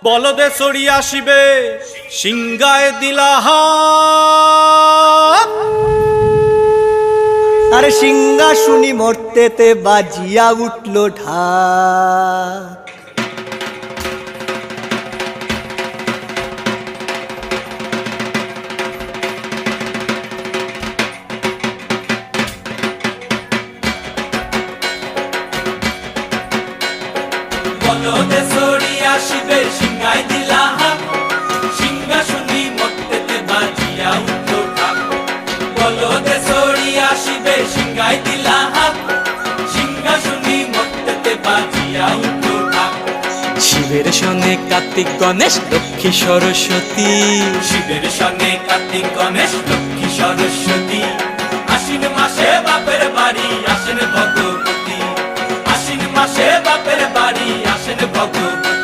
বলদে চড়ি আসিবে সিংগায় দিলাহা। আরে সিংহা শুনি মর্তেতে বাজিয়া উঠল ঢাক। বলদে চড়ি আসিবে সিংহায় দিলাহা, সিংহা শুনি মর্তেতে বাজিয়া উঠল ঢাক। বলদে চড়ি আসিবে সিংহায় দিলাহা, সিংহা শুনি মর্তেতে বাজিয়া উঠল ঢাক। শিবের সনে কার্তিক গণেশ লক্ষ্মী সরস্বতী, শিবের সঙ্গে কার্তিক গণেশ লক্ষ্মী সরস্বতী। আশ্বিন মাসে বাপের বাড়ি আসেন ভগবতী, আশ্বিন মাসে বাপের বাড়ি আসেন ভগবতী।